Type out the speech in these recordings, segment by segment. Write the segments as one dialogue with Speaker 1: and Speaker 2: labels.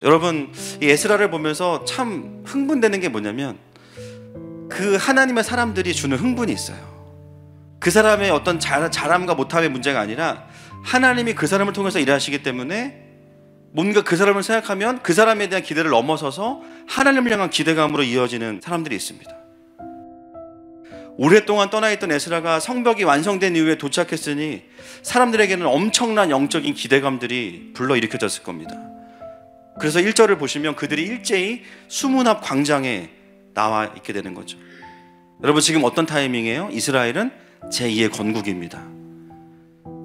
Speaker 1: 여러분, 이 에스라를 보면서 참 흥분되는 게 뭐냐면 그 하나님의 사람들이 주는 흥분이 있어요. 그 사람의 어떤 잘함과 못함의 문제가 아니라 하나님이 그 사람을 통해서 일하시기 때문에 뭔가 그 사람을 생각하면 그 사람에 대한 기대를 넘어서서 하나님을 향한 기대감으로 이어지는 사람들이 있습니다. 오랫동안 떠나있던 에스라가 성벽이 완성된 이후에 도착했으니 사람들에게는 엄청난 영적인 기대감들이 불러일으켜졌을 겁니다. 그래서 1절을 보시면 그들이 일제히 수문 앞 광장에 나와 있게 되는 거죠. 여러분, 지금 어떤 타이밍이에요? 이스라엘은 제2의 건국입니다.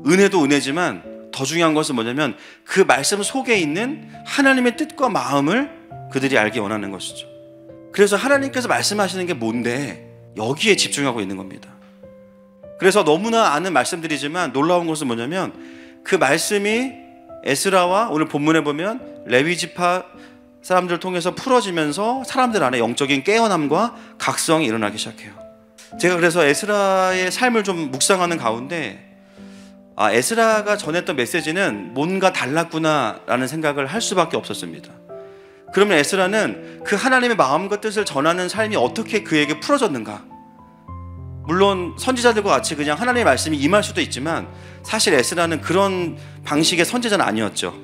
Speaker 1: 은혜도 은혜지만 더 중요한 것은 뭐냐면 그 말씀 속에 있는 하나님의 뜻과 마음을 그들이 알기 원하는 것이죠. 그래서 하나님께서 말씀하시는 게 뭔데 여기에 집중하고 있는 겁니다. 그래서 너무나 아는 말씀들이지만 놀라운 것은 뭐냐면 그 말씀이 에스라와 오늘 본문에 보면 레위 지파 사람들을 통해서 풀어지면서 사람들 안에 영적인 깨어남과 각성이 일어나기 시작해요. 제가 그래서 에스라의 삶을 좀 묵상하는 가운데 에스라가 전했던 메시지는 뭔가 달랐구나 라는 생각을 할 수밖에 없었습니다. 그러면 에스라는 그 하나님의 마음과 뜻을 전하는 삶이 어떻게 그에게 풀어졌는가? 물론 선지자들과 같이 그냥 하나님의 말씀이 임할 수도 있지만 사실 에스라는 그런 방식의 선지자는 아니었죠.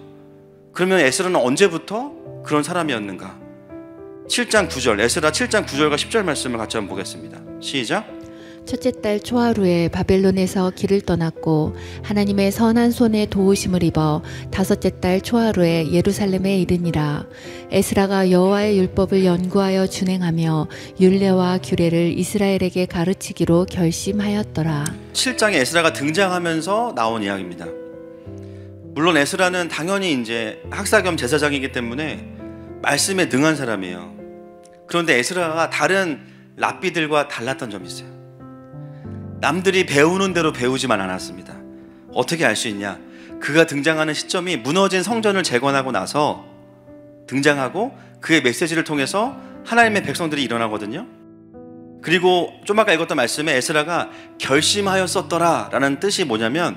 Speaker 1: 그러면 에스라는 언제부터 그런 사람이었는가? 7장 9절, 에스라 7장 9절과 10절 말씀을 같이 한번 보겠습니다. 시작.
Speaker 2: 첫째 달 초하루에 바벨론에서 길을 떠났고 하나님의 선한 손에 도우심을 입어 다섯째 달 초하루에 예루살렘에 이르니라. 에스라가 여호와의 율법을 연구하여 준행하며 율례와 규례를 이스라엘에게 가르치기로 결심하였더라.
Speaker 1: 7장에 에스라가 등장하면서 나온 이야기입니다. 물론 에스라는 당연히 이제 학사 겸 제사장이기 때문에 말씀에 능한 사람이에요. 그런데 에스라가 다른 랍비들과 달랐던 점이 있어요. 남들이 배우는 대로 배우지만 않았습니다. 어떻게 알 수 있냐? 그가 등장하는 시점이 무너진 성전을 재건하고 나서 등장하고 그의 메시지를 통해서 하나님의 백성들이 일어나거든요. 그리고 좀 아까 읽었던 말씀에 에스라가 결심하였었더라 라는 뜻이 뭐냐면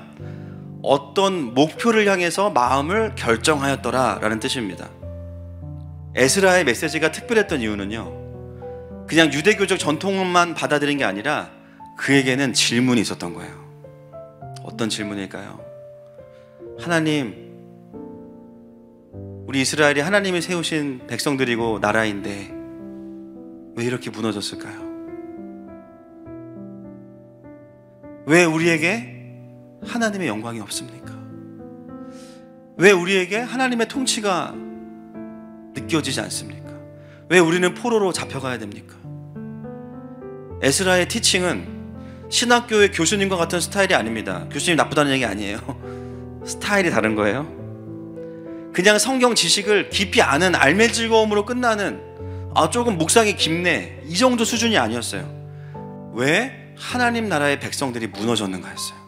Speaker 1: 어떤 목표를 향해서 마음을 결정하였더라 라는 뜻입니다. 에스라의 메시지가 특별했던 이유는요, 그냥 유대교적 전통만 받아들인 게 아니라 그에게는 질문이 있었던 거예요. 어떤 질문일까요? 하나님, 우리 이스라엘이 하나님이 세우신 백성들이고 나라인데 왜 이렇게 무너졌을까요? 왜 우리에게 하나님의 영광이 없습니까? 왜 우리에게 하나님의 통치가 느껴지지 않습니까? 왜 우리는 포로로 잡혀가야 됩니까? 에스라의 티칭은 신학교의 교수님과 같은 스타일이 아닙니다. 교수님 나쁘다는 얘기 아니에요. 스타일이 다른 거예요. 그냥 성경 지식을 깊이 아는 알매 즐거움으로 끝나는 조금 묵상이 깊네 이 정도 수준이 아니었어요. 왜 하나님 나라의 백성들이 무너졌는가 했어요.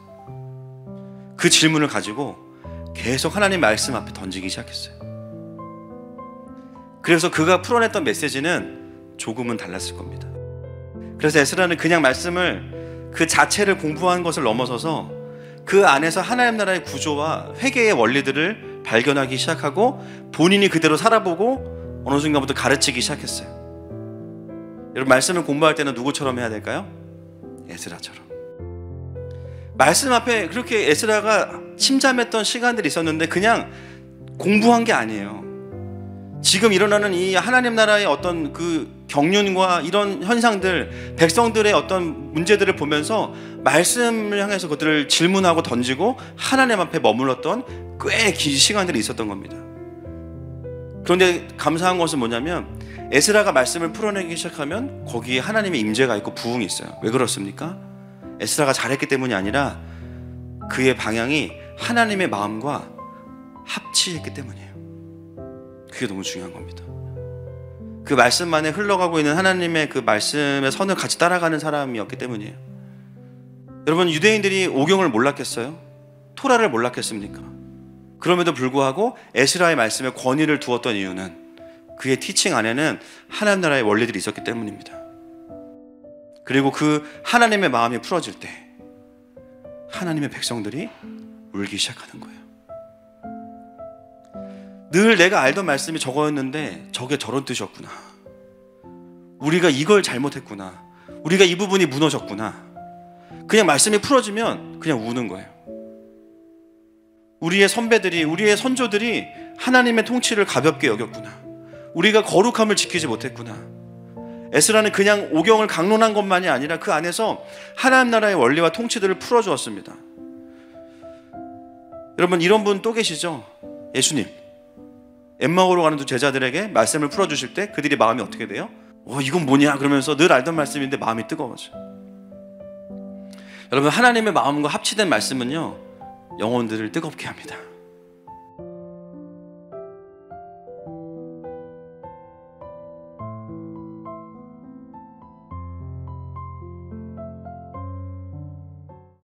Speaker 1: 그 질문을 가지고 계속 하나님 말씀 앞에 던지기 시작했어요. 그래서 그가 풀어냈던 메시지는 조금은 달랐을 겁니다. 그래서 에스라는 그냥 말씀을 그 자체를 공부한 것을 넘어서서 그 안에서 하나님 나라의 구조와 회개의 원리들을 발견하기 시작하고 본인이 그대로 살아보고 어느 순간부터 가르치기 시작했어요. 여러분, 말씀을 공부할 때는 누구처럼 해야 될까요? 에스라처럼. 말씀 앞에 그렇게 에스라가 침잠했던 시간들이 있었는데 그냥 공부한 게 아니에요. 지금 일어나는 이 하나님 나라의 어떤 그 경륜과 이런 현상들, 백성들의 어떤 문제들을 보면서 말씀을 향해서 그들을 질문하고 던지고 하나님 앞에 머물렀던 꽤 긴 시간들이 있었던 겁니다. 그런데 감사한 것은 뭐냐면 에스라가 말씀을 풀어내기 시작하면 거기에 하나님의 임재가 있고 부흥이 있어요. 왜 그렇습니까? 에스라가 잘했기 때문이 아니라 그의 방향이 하나님의 마음과 합치했기 때문이에요. 그게 너무 중요한 겁니다. 그 말씀만에 흘러가고 있는 하나님의 그 말씀의 선을 같이 따라가는 사람이었기 때문이에요. 여러분, 유대인들이 오경을 몰랐겠어요? 토라를 몰랐겠습니까? 그럼에도 불구하고 에스라의 말씀에 권위를 두었던 이유는 그의 티칭 안에는 하나님 나라의 원리들이 있었기 때문입니다. 그리고 그 하나님의 마음이 풀어질 때 하나님의 백성들이 울기 시작하는 거예요. 늘 내가 알던 말씀이 저거였는데 저게 저런 뜻이었구나. 우리가 이걸 잘못했구나. 우리가 이 부분이 무너졌구나. 그냥 말씀이 풀어지면 그냥 우는 거예요. 우리의 선배들이, 우리의 선조들이 하나님의 통치를 가볍게 여겼구나. 우리가 거룩함을 지키지 못했구나. 에스라는 그냥 오경을 강론한 것만이 아니라 그 안에서 하나님 나라의 원리와 통치들을 풀어주었습니다. 여러분, 이런 분 또 계시죠? 예수님. 엠마오로 가는 두 제자들에게 말씀을 풀어주실 때 그들이 마음이 어떻게 돼요? 이건 뭐냐? 그러면서 늘 알던 말씀인데 마음이 뜨거워져. 여러분, 하나님의 마음과 합치된 말씀은요, 영혼들을 뜨겁게 합니다.